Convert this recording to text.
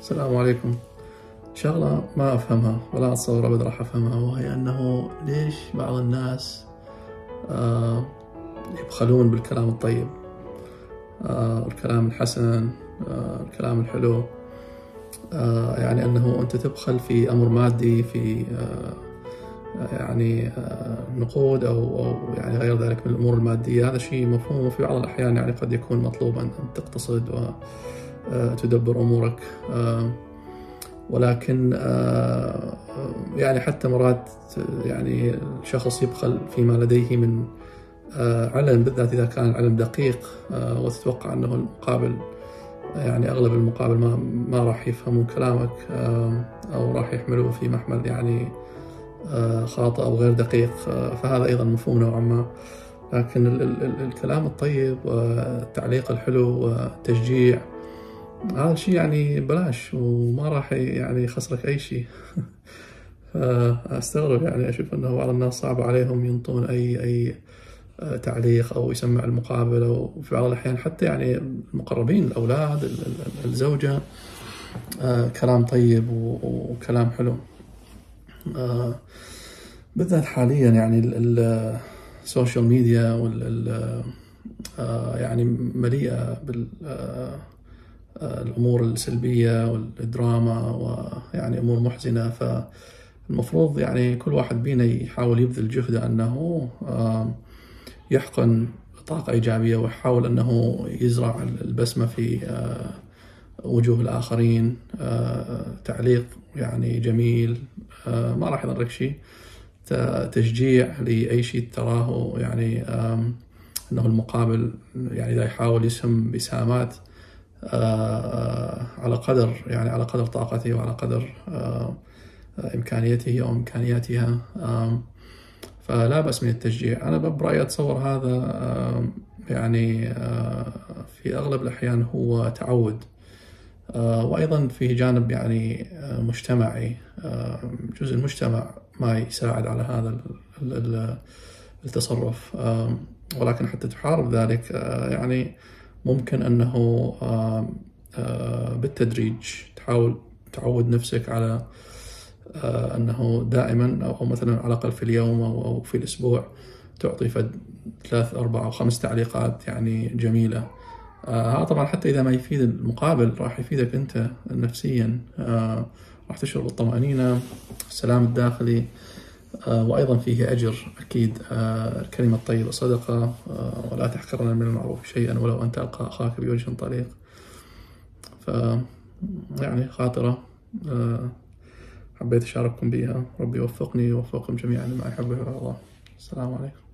السلام عليكم. شغلة ما أفهمها ولا أتصور أبد راح أفهمها، وهي أنه ليش بعض الناس يبخلون بالكلام الطيب، والكلام الحسن، الكلام الحلو. يعني أنه أنت تبخل في أمر مادي، في يعني نقود أو يعني غير ذلك من الأمور المادية. هذا شيء مفهوم، وفي بعض الأحيان يعني قد يكون مطلوبا أن تقتصد وتدبر أمورك. ولكن يعني حتى مرات يعني الشخص يبخل فيما لديه من علم، بالذات إذا كان العلم دقيق، وتتوقع أنه المقابل يعني أغلب المقابل ما راح يفهموا كلامك، أو راح يحملوه في محمل يعني خاطئ أو غير دقيق. فهذا أيضا مفهوم نوعا ما. لكن الكلام الطيب والتعليق الحلو والتشجيع، هذا الشيء يعني بلاش وما راح يعني يخسرك أي شيء. أستغرب، يعني أشوف أنه بعض الناس صعب عليهم ينطون أي تعليق أو يسمع المقابل، أو في بعض الأحيان حتى يعني المقربين، الأولاد، الزوجة، كلام طيب وكلام حلو. بالذات حاليا يعني السوشيال ميديا يعني مليئة الأمور السلبية والدراما، ويعني أمور محزنة. فالمفروض يعني كل واحد بينا يحاول يبذل جهده أنه يحقن طاقة إيجابية، ويحاول أنه يزرع البسمة في وجوه الآخرين. تعليق يعني جميل ما راح يضرك شيء، تشجيع لأي شيء تراه يعني أنه المقابل يعني إذا يحاول يسهم بسامات على قدر طاقته، وعلى قدر إمكانيته أو إمكانياتها. فلا بأس من التشجيع. أنا برأيي أتصور هذا يعني في أغلب الأحيان هو تعود، وأيضا في جانب يعني مجتمعي. جزء المجتمع ما يساعد على هذا التصرف، ولكن حتى تحارب ذلك يعني ممكن أنه بالتدريج تحاول تعود نفسك على أنه دائما، أو مثلا على الأقل في اليوم أو في الأسبوع، تعطي 3 4 أو 5 تعليقات يعني جميلة. هذا طبعا حتى إذا ما يفيد المقابل راح يفيدك أنت نفسيا. راح تشعر بالطمأنينة، السلام الداخلي، وأيضا فيه أجر أكيد. الكلمة الطيبة صدقة، ولا تحقرن من المعروف شيئا ولو أن تلقى أخاك بوجه طليق. يعني خاطرة حبيت أشارككم بها. ربي يوفقني ويوفقكم جميعا لما يحبه الله. السلام عليكم.